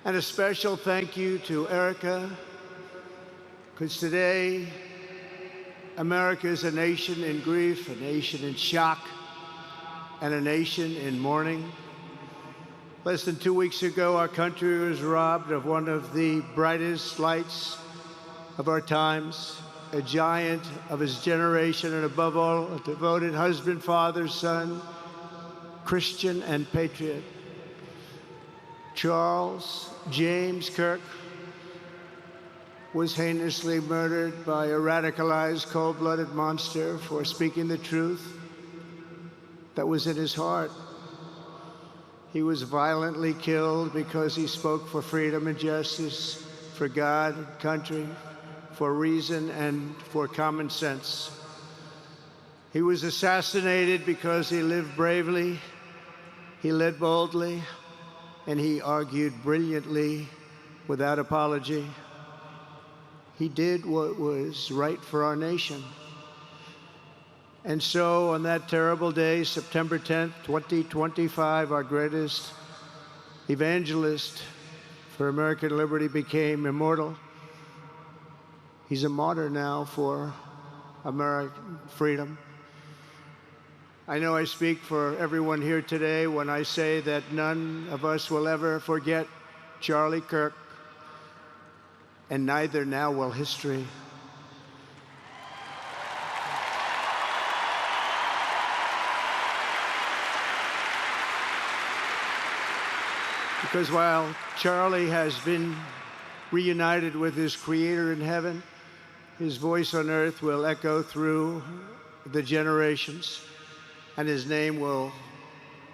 And a special thank you to Erica, because today, America is a nation in grief, a nation in shock, and a nation in mourning. Less than 2 weeks ago, our country was robbed of one of the brightest lights of our times, a giant of his generation, and above all, a devoted husband, father, son, Christian, and patriot. Charles James Kirk was heinously murdered by a radicalized, cold-blooded monster for speaking the truth that was in his heart. He was violently killed because he spoke for freedom and justice, for God and country, for reason and for common sense. He was assassinated because he lived bravely, he led boldly, and he argued brilliantly without apology. He did what was right for our nation. And so on that terrible day, September 10th, 2025, our greatest evangelist for American liberty became immortal. He's a martyr now for American freedom. I know I speak for everyone here today when I say that none of us will ever forget Charlie Kirk, and neither now will history. Because while Charlie has been reunited with his Creator in heaven, his voice on earth will echo through the generations, and his name will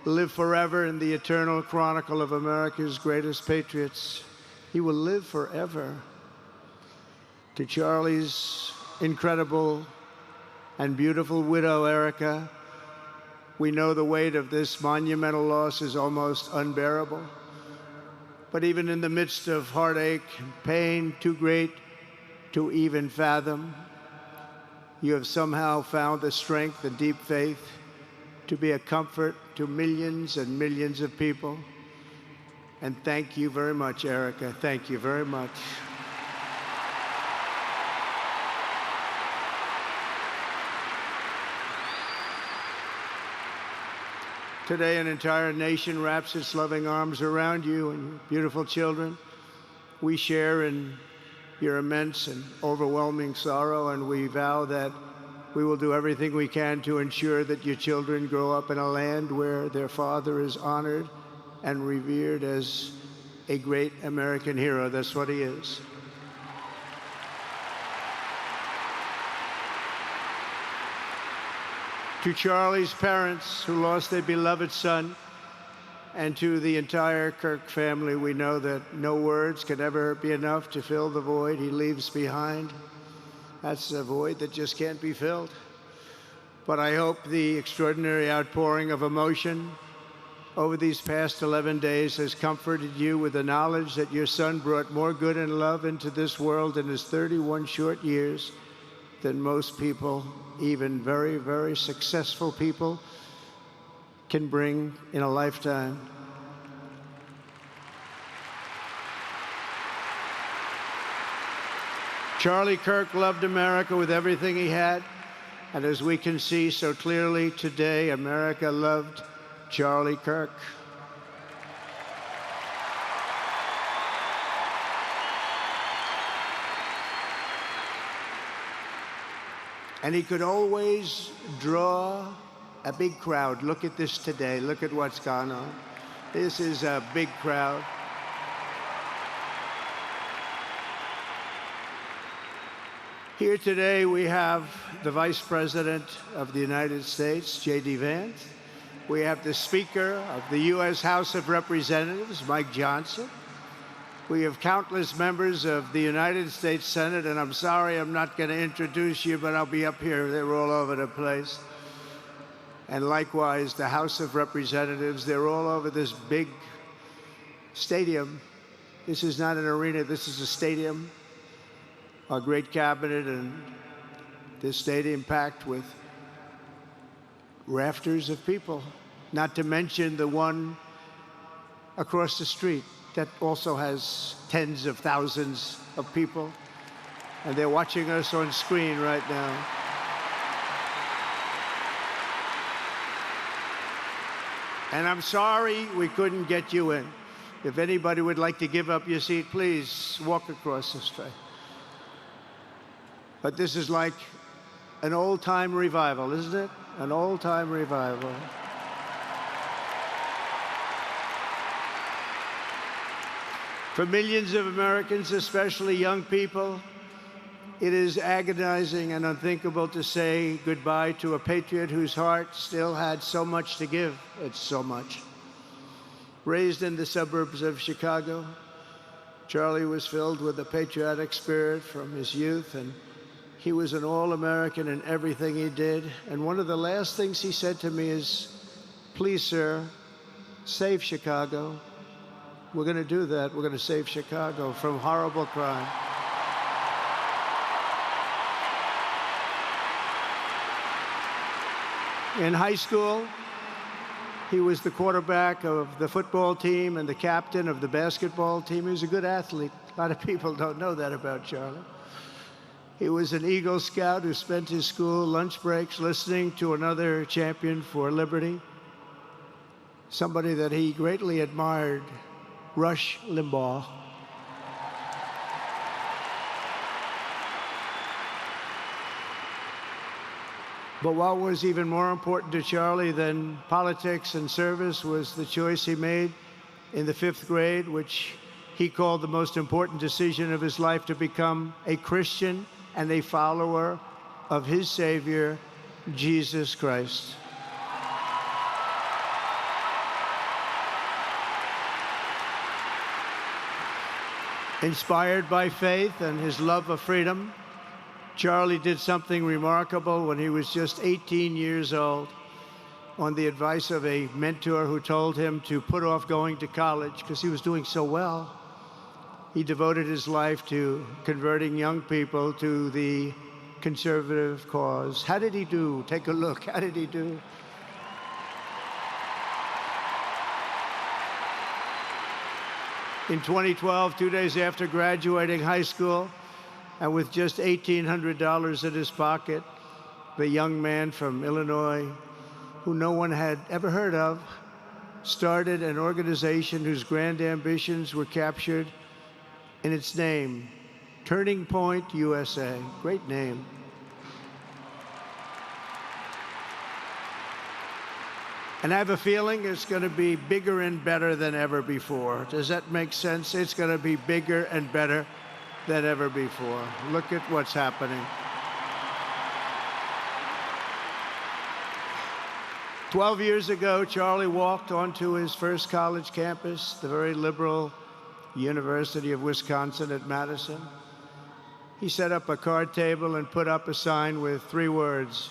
live forever in the eternal chronicle of America's greatest patriots. He will live forever. To Charlie's incredible and beautiful widow, Erica, we know the weight of this monumental loss is almost unbearable. But even in the midst of heartache and pain too great to even fathom, you have somehow found the strength and deep faith to be a comfort to millions and millions of people. And thank you very much, Erica. Thank you very much. Today, an entire nation wraps its loving arms around you and your beautiful children. We share in your immense and overwhelming sorrow, and we vow that we will do everything we can to ensure that your children grow up in a land where their father is honored and revered as a great American hero. That's what he is. To Charlie's parents who lost their beloved son, and to the entire Kirk family, we know that no words can ever be enough to fill the void he leaves behind. That's a void that just can't be filled. But I hope the extraordinary outpouring of emotion over these past 11 days has comforted you with the knowledge that your son brought more good and love into this world in his 31 short years than most people, even very, very successful people, can bring in a lifetime. Charlie Kirk loved America with everything he had, and as we can see so clearly today, America loved Charlie Kirk. And he could always draw a big crowd. Look at this today. Look at what's gone on. This is a big crowd. Here today we have the Vice President of the United States, J.D. Vance. We have the Speaker of the U.S. House of Representatives, Mike Johnson. We have countless members of the United States Senate, and I'm sorry I'm not going to introduce you, but I'll be up here. They're all over the place. And likewise, the House of Representatives, they're all over this big stadium. This is not an arena, this is a stadium. Our great cabinet and this stadium packed with rafters of people, not to mention the one across the street, that also has tens of thousands of people, and they're watching us on screen right now. And I'm sorry we couldn't get you in. If anybody would like to give up your seat, please walk across this way. But this is like an old-time revival, isn't it? An old-time revival. For millions of Americans, especially young people, it is agonizing and unthinkable to say goodbye to a patriot whose heart still had so much to give. It's so much. Raised in the suburbs of Chicago, Charlie was filled with a patriotic spirit from his youth, and he was an all-American in everything he did. And one of the last things he said to me is, "Please, sir, save Chicago." We're going to do that. We're going to save Chicago from horrible crime. In high school, he was the quarterback of the football team and the captain of the basketball team. He was a good athlete. A lot of people don't know that about Charlie. He was an Eagle Scout who spent his school lunch breaks listening to another champion for liberty, somebody that he greatly admired, Rush Limbaugh. But what was even more important to Charlie than politics and service was the choice he made in the 5th grade, which he called the most important decision of his life, to become a Christian and a follower of his Savior, Jesus Christ. Inspired by faith and his love of freedom, Charlie did something remarkable when he was just 18 years old. On the advice of a mentor who told him to put off going to college because he was doing so well, he devoted his life to converting young people to the conservative cause. How did he do? Take a look. How did he do? In 2012, 2 days after graduating high school, and with just $1,800 in his pocket, the young man from Illinois, who no one had ever heard of, started an organization whose grand ambitions were captured in its name, Turning Point USA. Great name. And I have a feeling it's going to be bigger and better than ever before. Does that make sense? It's going to be bigger and better than ever before. Look at what's happening. 12 years ago, Charlie walked onto his first college campus, the very liberal University of Wisconsin at Madison. He set up a card table and put up a sign with 3 words: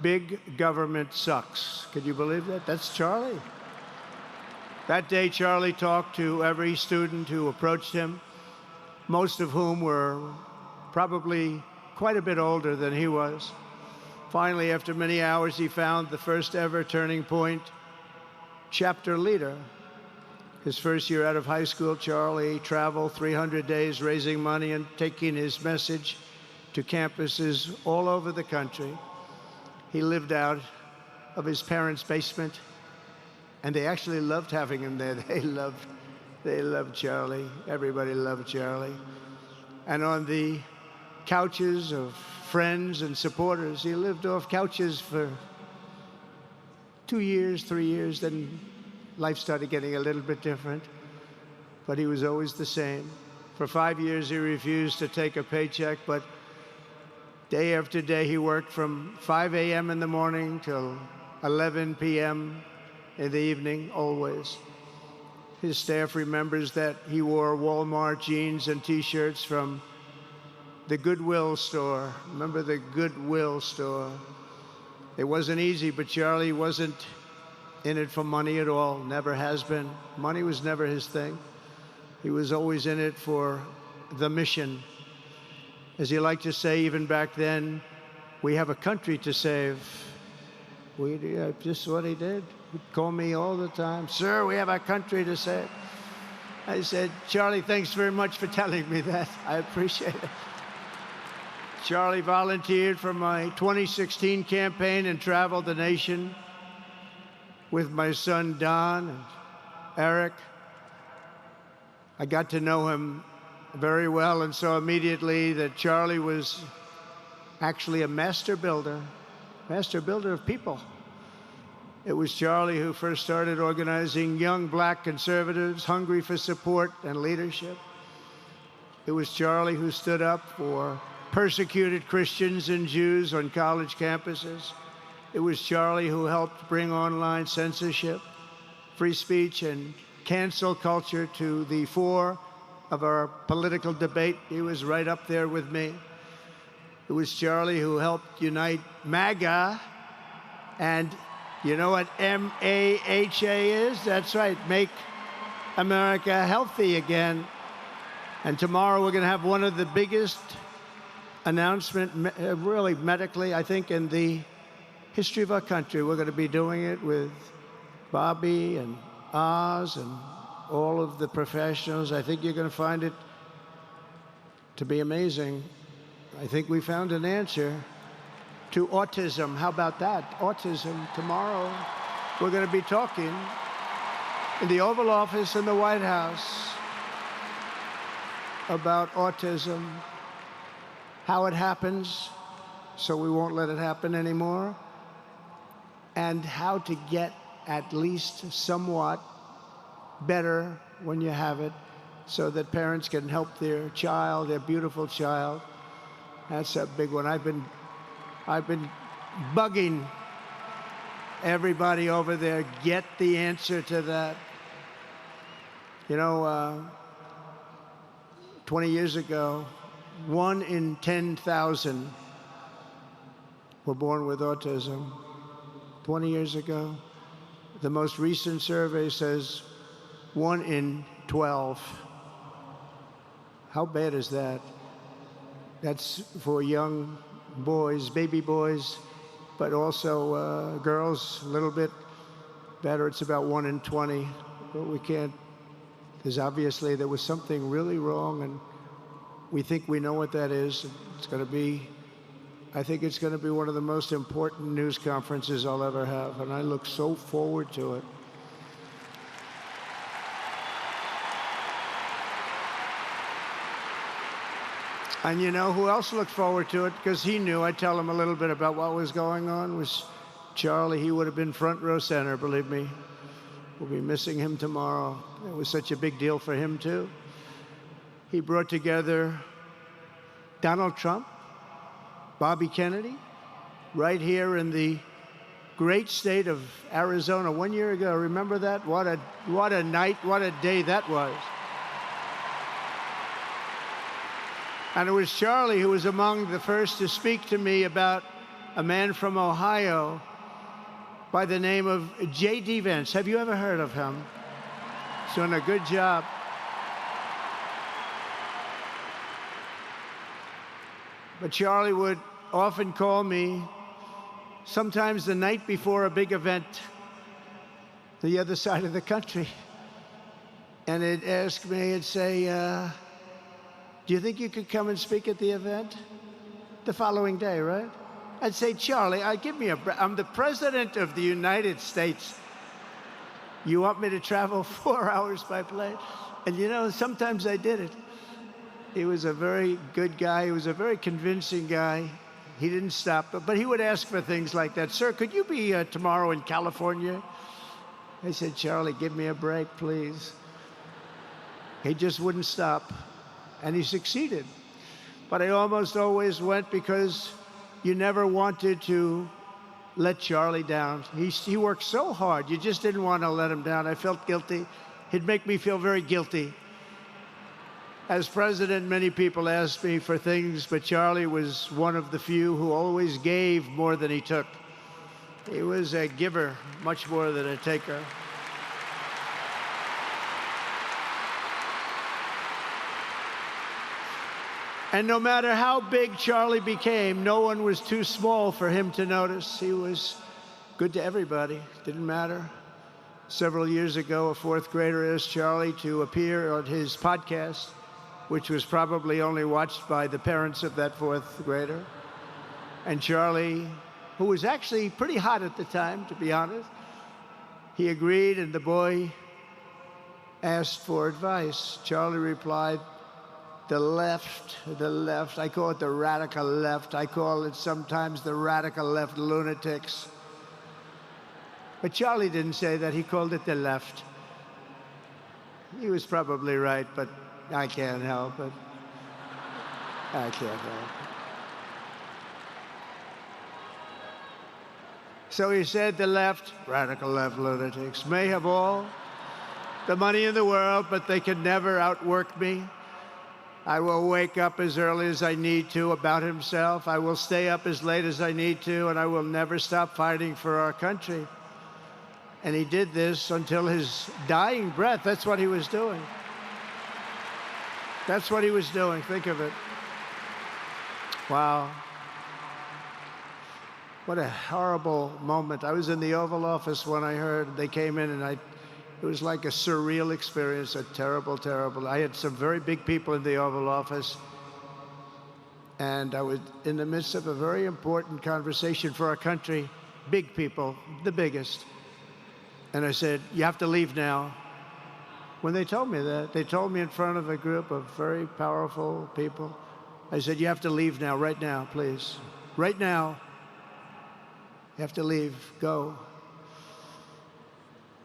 "Big government sucks." Can you believe that? That's Charlie. That day, Charlie talked to every student who approached him, most of whom were probably quite a bit older than he was. Finally, after many hours, he found the first ever Turning Point chapter leader. His first year out of high school, Charlie traveled 300 days raising money and taking his message to campuses all over the country. He lived out of his parents' basement, and they actually loved having him there. They loved Charlie. Everybody loved Charlie. And on the couches of friends and supporters, he lived off couches for 2 years, 3 years, then life started getting a little bit different, but he was always the same. For 5 years, he refused to take a paycheck, but day after day, he worked from 5 a.m. in the morning till 11 p.m. in the evening, always. His staff remembers that he wore Walmart jeans and T-shirts from the Goodwill store. Remember the Goodwill store? It wasn't easy, but Charlie wasn't in it for money at all, never has been. Money was never his thing. He was always in it for the mission. As he liked to say even back then, we have a country to save. Just what he did. He'd call me all the time, "Sir, we have a country to save." I said, Charlie, thanks very much for telling me that. I appreciate it. Charlie volunteered for my 2016 campaign and traveled the nation with my son, Don and Eric. I got to know him very well and saw immediately that Charlie was actually a master builder of people. It was Charlie who first started organizing young black conservatives hungry for support and leadership. It was Charlie who stood up for persecuted Christians and Jews on college campuses. It was Charlie who helped bring online censorship, free speech, and cancel culture to the fore of our political debate. He was right up there with me. It was Charlie who helped unite MAGA, and you know what M-A-H-A is? That's right, Make America Healthy Again. And tomorrow we're going to have one of the biggest announcements, really medically, I think, in the history of our country. We're going to be doing it with Bobby and Oz and all of the professionals. I think you're going to find it to be amazing. I think we found an answer to autism. How about that? Autism. Tomorrow, we're going to be talking in the Oval Office in the White House about autism, how it happens, so we won't let it happen anymore, and how to get at least somewhat better when you have it, so that parents can help their child, their beautiful child. That's a big one. I've been bugging everybody over there, get the answer to that. You know, 20 years ago, 1 in 10,000 were born with autism. 20 years ago. The most recent survey says 1 in 12. How bad is that? That's for young boys, baby boys, but also girls, a little bit better. It's about 1 in 20. But we can't, because obviously there was something really wrong, and we think we know what that is. It's going to be, I think it's going to be one of the most important news conferences I'll ever have, and I look so forward to it. And you know who else looked forward to it? Because he knew. I'd tell him a little bit about what was going on. Was Charlie. He would have been front row center, believe me. We'll be missing him tomorrow. It was such a big deal for him, too. He brought together Donald Trump, Bobby Kennedy, right here in the great state of Arizona 1 year ago. Remember that? What a night, what a day that was. And it was Charlie who was among the first to speak to me about a man from Ohio by the name of J.D. Vance. Have you ever heard of him? He's doing a good job. But Charlie would often call me, sometimes the night before a big event, the other side of the country. And he'd ask me, he'd say, do you think you could come and speak at the event? The following day, right? I'd say, Charlie, I'm the President of the United States. You want me to travel 4 hours by plane? And you know, sometimes I did it. He was a very good guy. He was a very convincing guy. He didn't stop, but he would ask for things like that. Sir, could you be tomorrow in California? I said, Charlie, give me a break, please. He just wouldn't stop. And he succeeded. But I almost always went because you never wanted to let Charlie down. He worked so hard, you just didn't want to let him down. I felt guilty. He'd make me feel very guilty. As president, many people asked me for things, but Charlie was one of the few who always gave more than he took. He was a giver, much more than a taker. And no matter how big Charlie became, no one was too small for him to notice. He was good to everybody. Didn't matter Several years ago, a fourth grader asked Charlie to appear on his podcast, which was probably only watched by the parents of that fourth grader. And Charlie, who was actually pretty hot at the time, to be honest, he agreed, and the boy asked for advice. Charlie replied, the left. I call it the radical left. I call it sometimes the radical left lunatics. But Charlie didn't say that. He called it the left. He was probably right, but I can't help it. I can't help it. So he said the left, radical left lunatics, may have all the money in the world, but they can never outwork me. I will wake up as early as I need to. About himself, I will stay up as late as I need to, and I will never stop fighting for our country. And he did this until his dying breath. That's what he was doing. That's what he was doing. Think of it. Wow. What a horrible moment. I was in the Oval Office when I heard they came in, and it was like a surreal experience, a terrible, terrible. I had some very big people in the Oval Office, and I was in the midst of a very important conversation for our country, big people, the biggest. And I said, you have to leave now. When they told me that, they told me in front of a group of very powerful people, I said, you have to leave now, right now, please. Right now. You have to leave, go.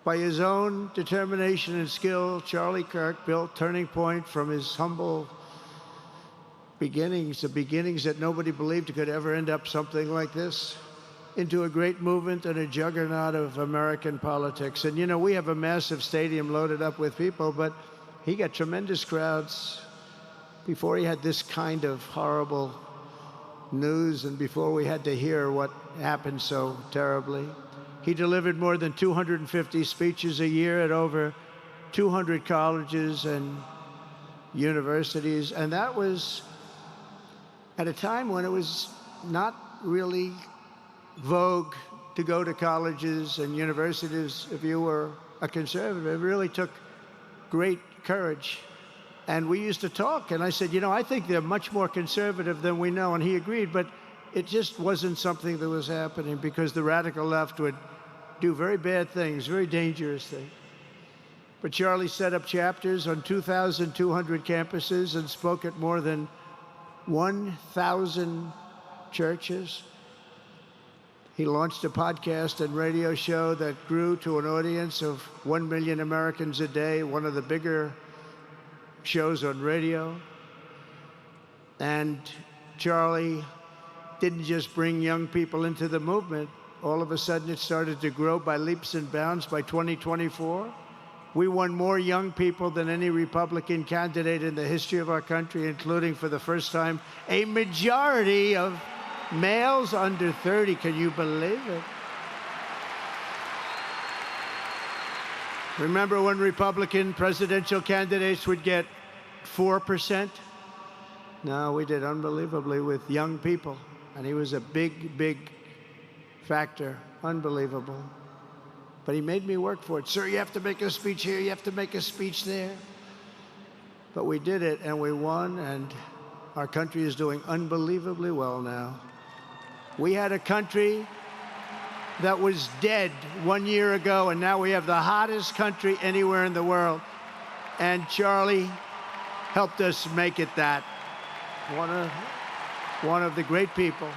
By his own determination and skill, Charlie Kirk built Turning Point from his humble beginnings, the beginnings that nobody believed could ever end up something like this, into a great movement and a juggernaut of American politics. And, you know, we have a massive stadium loaded up with people, but he got tremendous crowds before he had this kind of horrible news and before we had to hear what happened so terribly. He delivered more than 250 speeches a year at over 200 colleges and universities, and that was at a time when it was not really vogue to go to colleges and universities if you were a conservative. It really took great courage. And we used to talk, and I said, you know, I think they're much more conservative than we know, and he agreed, but it just wasn't something that was happening because the radical left would do very bad things, very dangerous things. But Charlie set up chapters on 2,200 campuses and spoke at more than 1,000 churches. He launched a podcast and radio show that grew to an audience of 1 million Americans a day, one of the bigger shows on radio. And Charlie didn't just bring young people into the movement. All of a sudden, it started to grow by leaps and bounds. By 2024, we won more young people than any Republican candidate in the history of our country, including, for the first time, a majority of males under 30. Can you believe it? Remember when Republican presidential candidates would get 4%? No, we did unbelievably with young people. And he was a big, big factor. Unbelievable. But he made me work for it. Sir, you have to make a speech here. You have to make a speech there. But we did it, and we won, and our country is doing unbelievably well now. We had a country that was dead 1 year ago, and now we have the hottest country anywhere in the world. And Charlie helped us make it that. One of the great people.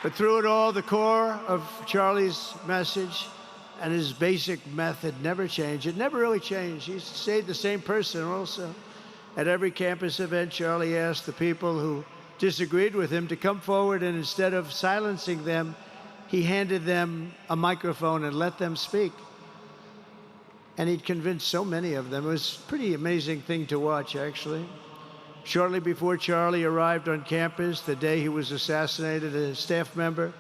But through it all, the core of Charlie's message and his basic method never changed. It never really changed. He stayed the same person also. At every campus event, Charlie asked the people who disagreed with him to come forward, and instead of silencing them, he handed them a microphone and let them speak. And he'd convinced so many of them. It was a pretty amazing thing to watch, actually. Shortly before Charlie arrived on campus, the day he was assassinated, a staff member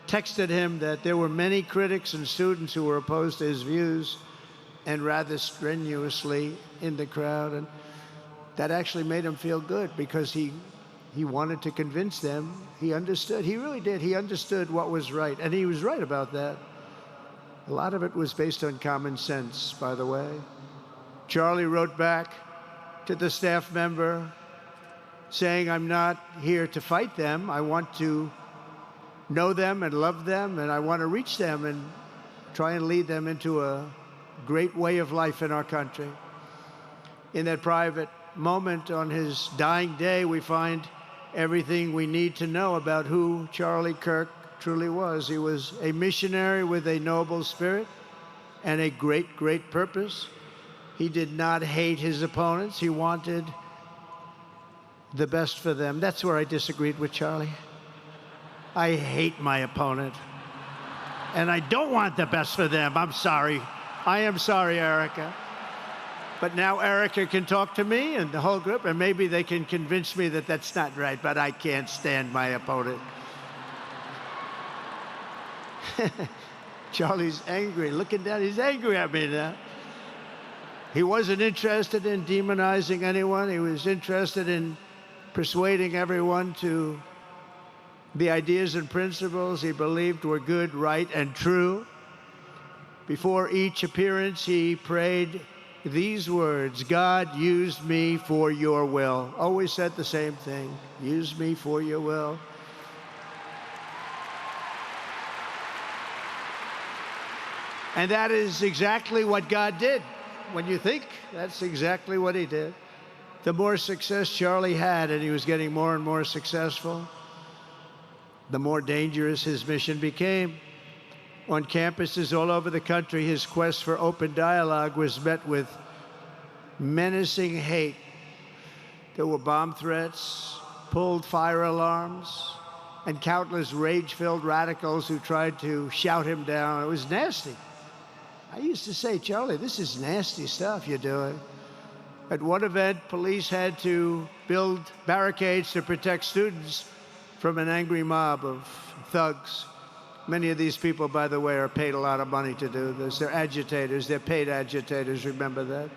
texted him that there were many critics and students who were opposed to his views, and rather strenuously in the crowd. And that actually made him feel good because he wanted to convince them. He understood. He really did. He understood what was right. And he was right about that. A lot of it was based on common sense, by the way. Charlie wrote back to the staff member saying, I'm not here to fight them. I want to know them and love them, and I want to reach them and try and lead them into a great way of life in our country. In that private moment on his dying day, we find everything we need to know about who Charlie Kirk truly was. He was a missionary with a noble spirit and a great, great purpose. He did not hate his opponents. He wanted the best for them. That's where I disagreed with Charlie. I hate my opponent, and I don't want the best for them. I'm sorry. I am sorry, Erica. But now Erica can talk to me and the whole group, and maybe they can convince me that that's not right, but I can't stand my opponent. Charlie's angry. Looking down, he's angry at me now. He wasn't interested in demonizing anyone. He was interested in persuading everyone to the ideas and principles he believed were good, right, and true. Before each appearance, he prayed these words: God, use me for your will. Always said the same thing: use me for your will. And that is exactly what God did. When you think, that's exactly what he did. The more success Charlie had, and he was getting more and more successful, the more dangerous his mission became. On campuses all over the country, his quest for open dialogue was met with menacing hate. There were bomb threats, pulled fire alarms, and countless rage-filled radicals who tried to shout him down. It was nasty. I used to say, Charlie, this is nasty stuff you're doing. At one event, police had to build barricades to protect students from an angry mob of thugs. Many of these people, by the way, are paid a lot of money to do this. They're agitators. They're paid agitators. Remember that.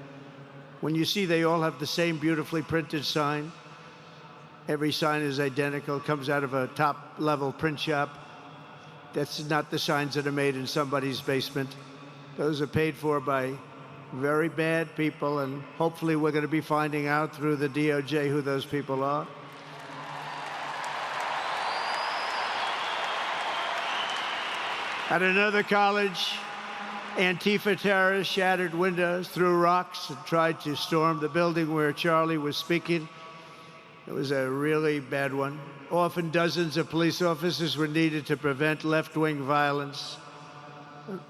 When you see they all have the same beautifully printed sign, every sign is identical, comes out of a top-level print shop. That's not the signs that are made in somebody's basement. Those are paid for by very bad people, and hopefully we're going to be finding out through the DOJ who those people are. At another college, Antifa terrorists shattered windows, threw rocks, and tried to storm the building where Charlie was speaking. It was a really bad one. Often dozens of police officers were needed to prevent left-wing violence.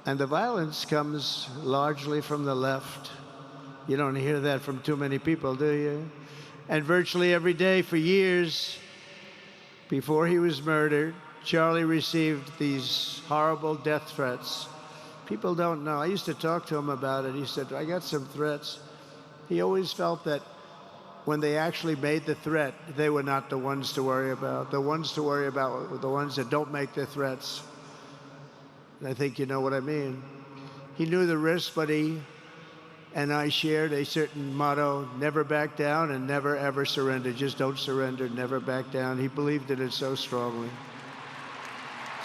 And the violence comes largely from the left. You don't hear that from too many people, do you? And virtually every day for years before he was murdered, Charlie received these horrible death threats. People don't know. I used to talk to him about it. He said, I got some threats. He always felt that when they actually made the threat, they were not the ones to worry about. The ones to worry about were the ones that don't make the threats. And I think you know what I mean. He knew the risk, but he and I shared a certain motto: never back down and never, ever surrender. Just don't surrender, never back down. He believed in it so strongly.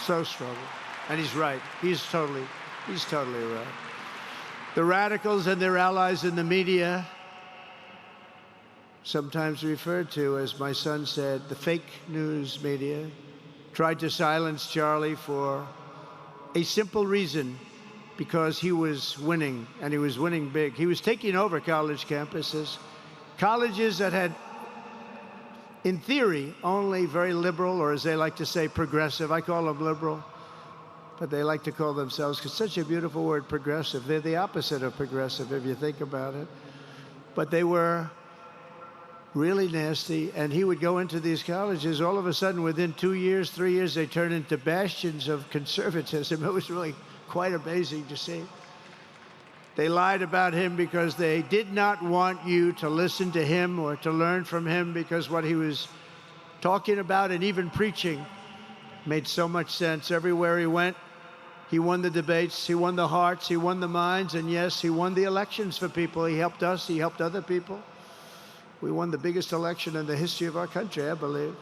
So strongly. And he's right. He's totally right. The radicals and their allies in the media, sometimes referred to, as my son said, the fake news media, tried to silence Charlie for a simple reason: because he was winning, and he was winning big. He was taking over college campuses, colleges that had, in theory, only very liberal, or as they like to say, progressive. I call them liberal, but they like to call themselves, because such a beautiful word, progressive. They're the opposite of progressive, if you think about it. But they were really nasty, and he would go into these colleges. All of a sudden, within 2 years, 3 years, they turned into bastions of conservatism. It was really quite amazing to see. They lied about him because they did not want you to listen to him or to learn from him, because what he was talking about and even preaching made so much sense. Everywhere he went, he won the debates, he won the hearts, he won the minds, and yes, he won the elections for people. He helped us, he helped other people. We won the biggest election in the history of our country, I believe.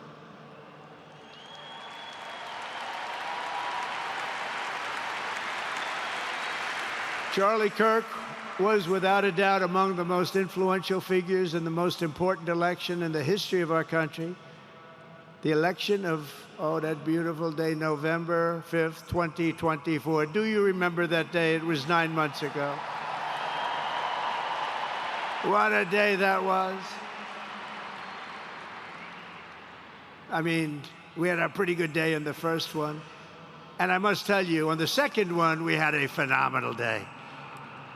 Charlie Kirk was without a doubt among the most influential figures in the most important election in the history of our country. The election of, oh, that beautiful day, November 5th, 2024. Do you remember that day? It was 9 months ago. What a day that was. I mean, we had a pretty good day in the first one. And I must tell you, on the second one, we had a phenomenal day.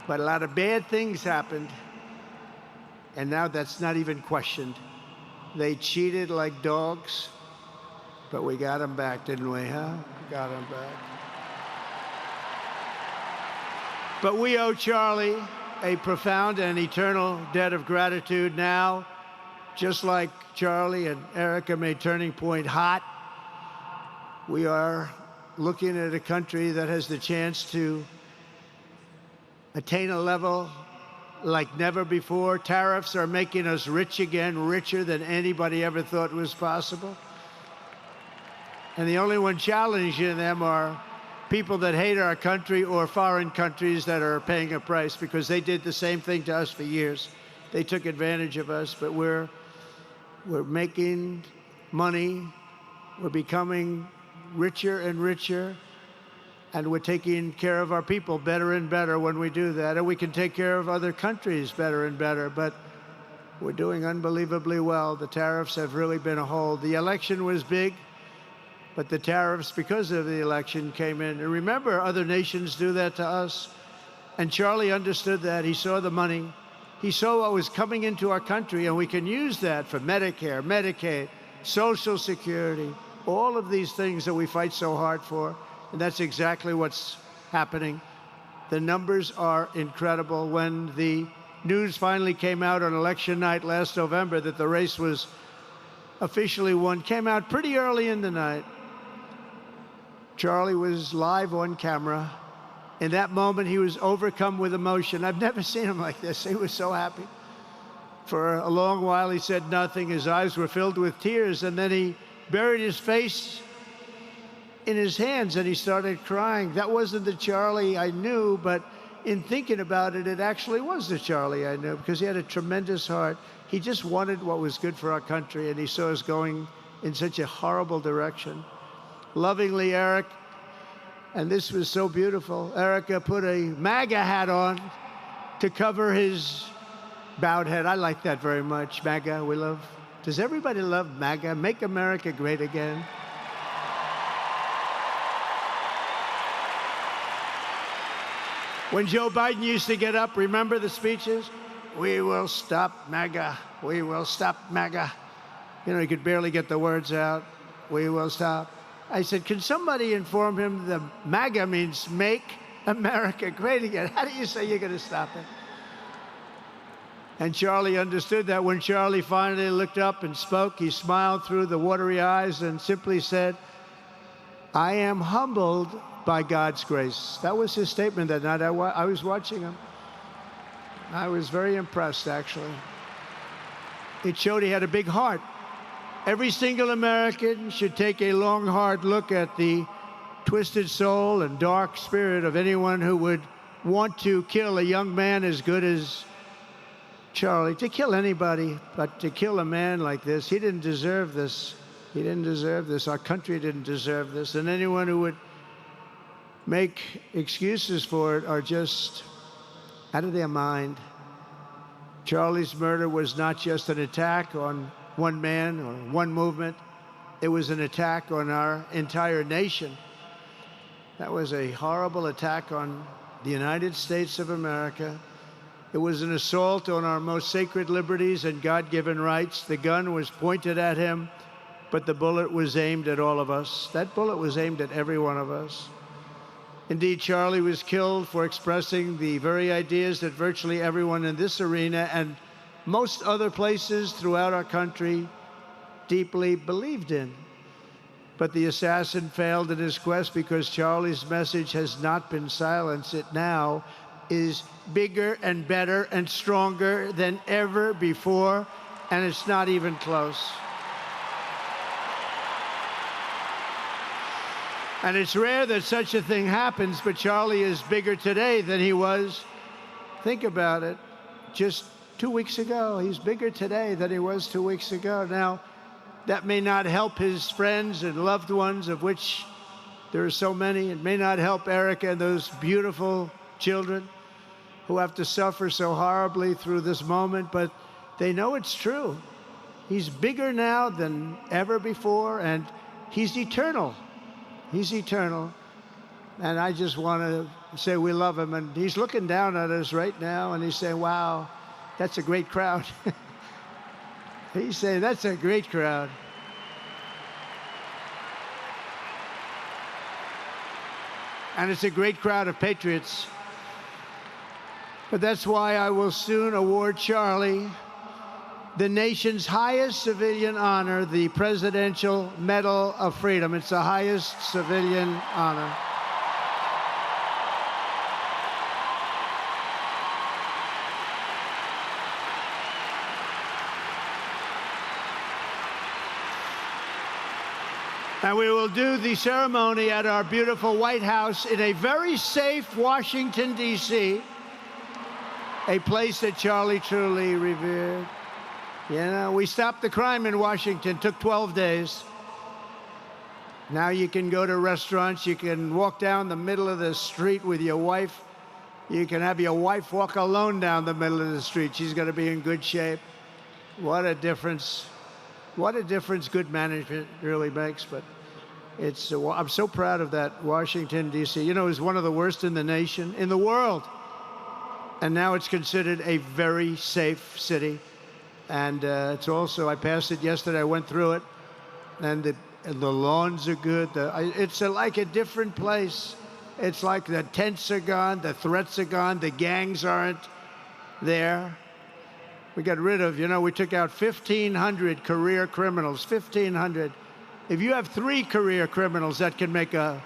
But a lot of bad things happened. And now that's not even questioned. They cheated like dogs, but we got them back, didn't we, huh? We got them back. But we owe Charlie a profound and eternal debt of gratitude now, just like Charlie and Erica made Turning Point hot. We are looking at a country that has the chance to attain a level like never before. Tariffs are making us rich again, richer than anybody ever thought was possible. And the only one challenging them are people that hate our country or foreign countries that are paying a price, because they did the same thing to us for years. They took advantage of us, but we're making money. We're becoming richer and richer. And we're taking care of our people better and better when we do that. And we can take care of other countries better and better. But we're doing unbelievably well. The tariffs have really been a hold. The election was big, but the tariffs, because of the election, came in. And remember, other nations do that to us. And Charlie understood that. He saw the money. He saw what was coming into our country. And we can use that for Medicare, Medicaid, Social Security, all of these things that we fight so hard for. And that's exactly what's happening. The numbers are incredible. When the news finally came out on election night last November that the race was officially won, came out pretty early in the night. Charlie was live on camera. In that moment, he was overcome with emotion. I've never seen him like this. He was so happy. For a long while, he said nothing. His eyes were filled with tears, and then he buried his face in his hands and he started crying. That wasn't the Charlie I knew, but in thinking about it, it actually was the Charlie I knew, because he had a tremendous heart. He just wanted what was good for our country, and he saw us going in such a horrible direction. Lovingly, Eric, and this was so beautiful, Erica put a MAGA hat on to cover his bowed head. I like that very much. MAGA, we love. Does everybody love MAGA? Make America Great Again. When Joe Biden used to get up, remember the speeches? We will stop MAGA. We will stop MAGA. You know, he could barely get the words out. We will stop. I said, can somebody inform him the MAGA means Make America Great Again? How do you say you're going to stop it? And Charlie understood that. When Charlie finally looked up and spoke, he smiled through the watery eyes and simply said, I am humbled by God's grace. That was his statement that night. I was watching him. I was very impressed, actually. It showed he had a big heart. Every single American should take a long, hard look at the twisted soul and dark spirit of anyone who would want to kill a young man as good as Charlie. To kill anybody, but to kill a man like this, he didn't deserve this. He didn't deserve this. Our country didn't deserve this. And anyone who would make excuses for it are just out of their mind. Charlie's murder was not just an attack on one man or one movement. It was an attack on our entire nation. That was a horrible attack on the United States of America. It was an assault on our most sacred liberties and God-given rights. The gun was pointed at him, but the bullet was aimed at all of us. That bullet was aimed at every one of us. Indeed, Charlie was killed for expressing the very ideas that virtually everyone in this arena and most other places throughout our country deeply believed in. But the assassin failed in his quest because Charlie's message has not been silenced. It now is bigger and better and stronger than ever before, and it's not even close. And it's rare that such a thing happens, but Charlie is bigger today than he was, think about it, just 2 weeks ago. He's bigger today than he was 2 weeks ago. Now, that may not help his friends and loved ones, of which there are so many. It may not help Erica and those beautiful children who have to suffer so horribly through this moment, but they know it's true. He's bigger now than ever before, and he's eternal. He's eternal. And I just want to say we love him. And he's looking down at us right now, and he's saying, wow, that's a great crowd. He's saying, that's a great crowd. And it's a great crowd of patriots. But that's why I will soon award Charlie the nation's highest civilian honor, the Presidential Medal of Freedom. It's the highest civilian honor. And we will do the ceremony at our beautiful White House in a very safe Washington, D.C., a place that Charlie truly revered. You know, we stopped the crime in Washington, took 12 days. Now you can go to restaurants, you can walk down the middle of the street with your wife. You can have your wife walk alone down the middle of the street. She's going to be in good shape. What a difference. What a difference good management really makes. But it's, I'm so proud of that Washington, D.C. You know, it was one of the worst in the nation, in the world. And now it's considered a very safe city. And it's also, I passed it yesterday, I went through it, and the lawns are good. It's like a different place. It's like the tents are gone, the threats are gone, the gangs aren't there. We got rid of, you know, we took out 1,500 career criminals, 1,500. If you have 3 career criminals, that can make a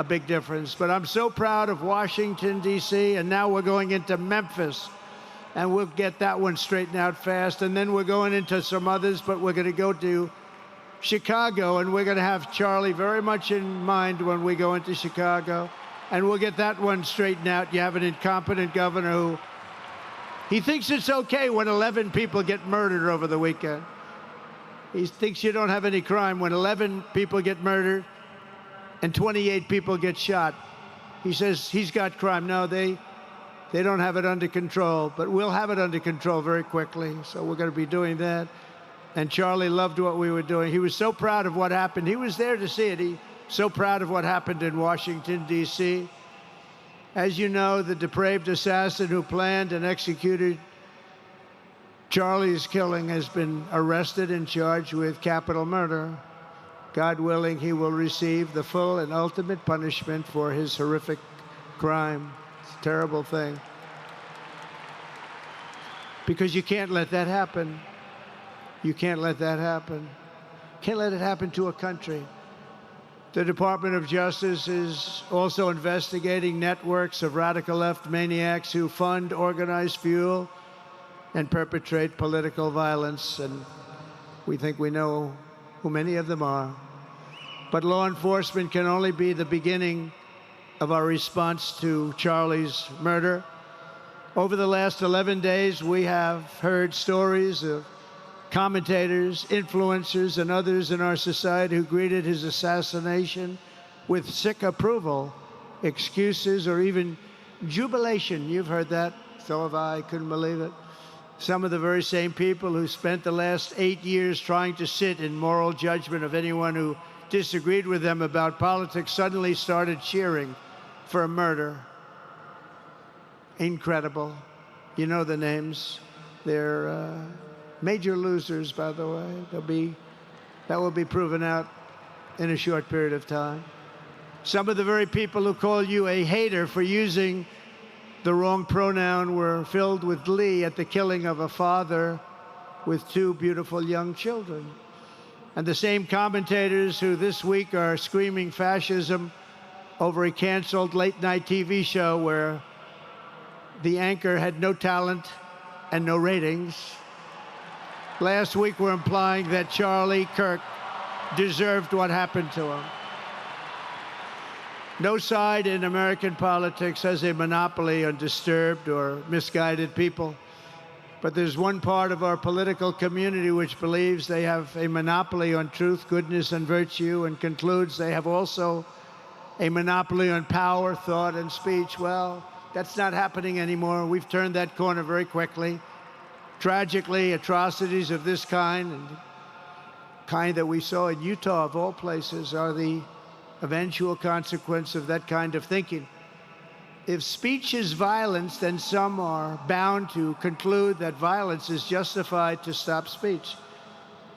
big difference. But I'm so proud of Washington, D.C., and now we're going into Memphis. And we'll get that one straightened out fast. And then we're going into some others, but we're going to go to Chicago, and we're going to have Charlie very much in mind when we go into Chicago. And we'll get that one straightened out. You have an incompetent governor who, he thinks it's okay when 11 people get murdered over the weekend. He thinks you don't have any crime when 11 people get murdered and 28 people get shot. He says he's got crime. No, they don't have it under control, but we'll have it under control very quickly. So we're going to be doing that. And Charlie loved what we were doing. He was so proud of what happened. He was there to see it. He's so proud of what happened in Washington, D.C. As you know, the depraved assassin who planned and executed Charlie's killing has been arrested and charged with capital murder. God willing, he will receive the full and ultimate punishment for his horrific crime. Terrible thing. Because you can't let that happen. You can't let that happen. Can't let it happen to a country. The Department of Justice is also investigating networks of radical left maniacs who fund, organize, fuel, and perpetrate political violence. And we think we know who many of them are. But law enforcement can only be the beginning of our response to Charlie's murder. Over the last 11 days, we have heard stories of commentators, influencers, and others in our society who greeted his assassination with sick approval, excuses, or even jubilation. You've heard that. So have I. Couldn't believe it. Some of the very same people who spent the last 8 years trying to sit in moral judgment of anyone who disagreed with them about politics suddenly started cheering for a murder. Incredible. You know the names. They're major losers, by the way. That will be proven out in a short period of time. Some of the very people who call you a hater for using the wrong pronoun were filled with glee at the killing of a father with 2 beautiful young children. And the same commentators who this week are screaming fascism over a canceled late-night TV show where the anchor had no talent and no ratings. Last week were implying that Charlie Kirk deserved what happened to him. No side in American politics has a monopoly on disturbed or misguided people. But there's one part of our political community which believes they have a monopoly on truth, goodness, and virtue, and concludes they have also a monopoly on power, thought, and speech. Well, that's not happening anymore. We've turned that corner very quickly. Tragically, atrocities of this kind, and the kind that we saw in Utah, of all places, are the eventual consequence of that kind of thinking. If speech is violence, then some are bound to conclude that violence is justified to stop speech.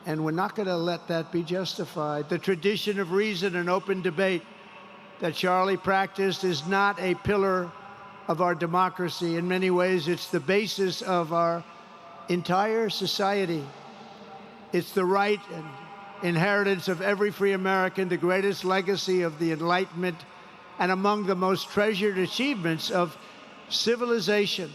And we're not going to let that be justified. The tradition of reason and open debate that Charlie practiced is not a pillar of our democracy. In many ways, it's the basis of our entire society. It's the right and inheritance of every free American, the greatest legacy of the Enlightenment, and among the most treasured achievements of civilization.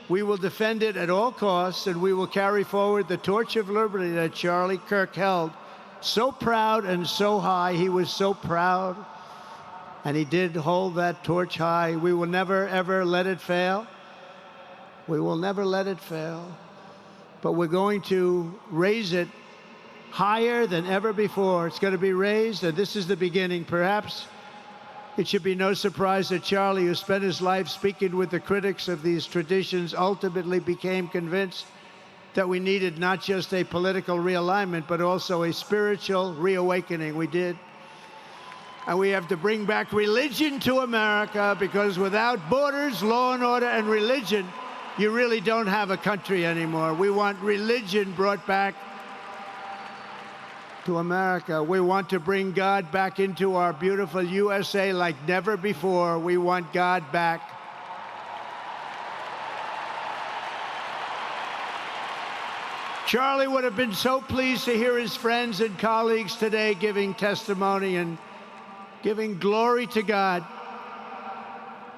We will defend it at all costs, and we will carry forward the torch of liberty that Charlie Kirk held so proud and so high. He was so proud, and he did hold that torch high. We will never, ever let it fail. We will never let it fail. But we're going to raise it higher than ever before. It's going to be raised, and this is the beginning. Perhaps it should be no surprise that Charlie, who spent his life speaking with the critics of these traditions, ultimately became convinced that we needed not just a political realignment, but also a spiritual reawakening. We did. And we have to bring back religion to America, because without borders, law and order, and religion, you really don't have a country anymore. We want religion brought back to America. We want to bring God back into our beautiful USA like never before. We want God back. Charlie would have been so pleased to hear his friends and colleagues today giving testimony and giving glory to God.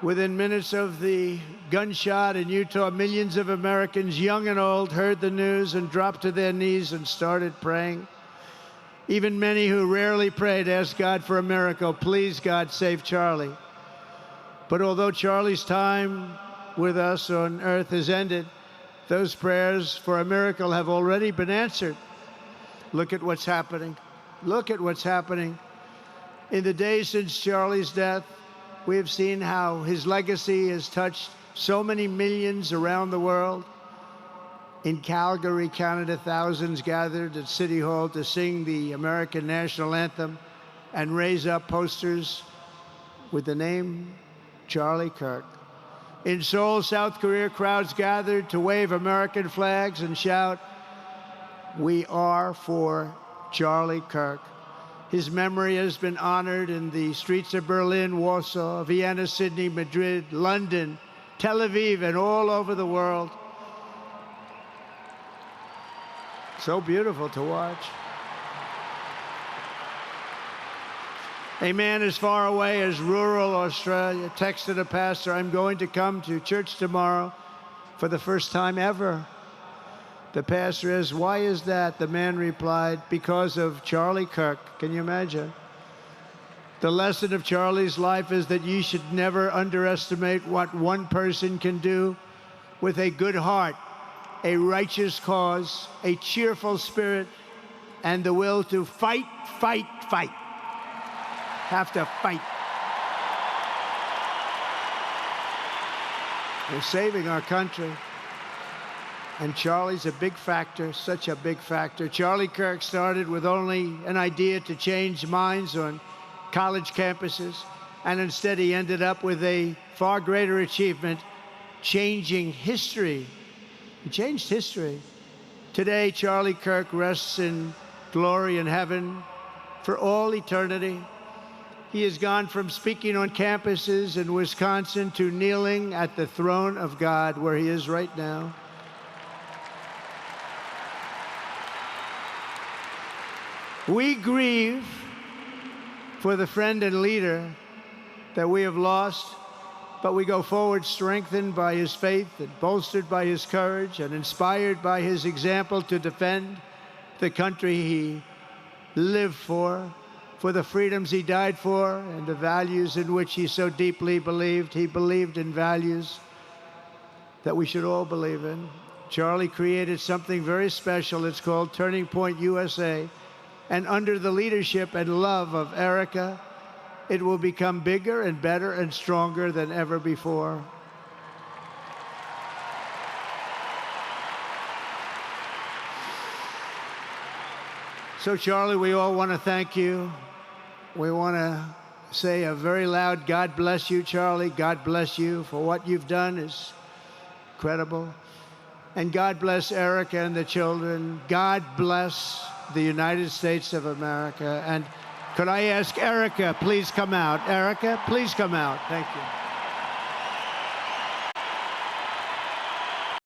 Within minutes of the gunshot in Utah, millions of Americans, young and old, heard the news and dropped to their knees and started praying. Even many who rarely prayed asked God for a miracle. Please, God, save Charlie. But although Charlie's time with us on earth has ended, those prayers for a miracle have already been answered. Look at what's happening. Look at what's happening. In the days since Charlie's death, we have seen how his legacy has touched so many millions around the world. In Calgary, Canada, thousands gathered at City Hall to sing the American national anthem and raise up posters with the name Charlie Kirk. In Seoul, South Korea, crowds gathered to wave American flags and shout, "We are for Charlie Kirk." His memory has been honored in the streets of Berlin, Warsaw, Vienna, Sydney, Madrid, London, Tel Aviv, and all over the world. So beautiful to watch. A man as far away as rural Australia texted a pastor, "I'm going to come to church tomorrow for the first time ever." The pastor asked, "Why is that?" The man replied, "Because of Charlie Kirk." Can you imagine? The lesson of Charlie's life is that you should never underestimate what one person can do with a good heart, a righteous cause, a cheerful spirit, and the will to fight, fight, fight. Have to fight. We're saving our country. And Charlie's a big factor, such a big factor. Charlie Kirk started with only an idea to change minds on college campuses, and instead he ended up with a far greater achievement, changing history. He changed history. Today, Charlie Kirk rests in glory in heaven for all eternity. He has gone from speaking on campuses in Wisconsin to kneeling at the throne of God, where he is right now. We grieve for the friend and leader that we have lost, but we go forward strengthened by his faith and bolstered by his courage and inspired by his example to defend the country he lived for for the freedoms he died for and the values in which he so deeply believed. He believed in values that we should all believe in. Charlie created something very special. It's called Turning Point USA. And under the leadership and love of Erica, it will become bigger and better and stronger than ever before. So, Charlie, we all want to thank you. We want to say a very loud God bless you, Charlie. God bless you for what you've done is incredible. And God bless Erica and the children. God bless the United States of America. And could I ask Erica, please come out? Erica, please come out. Thank you.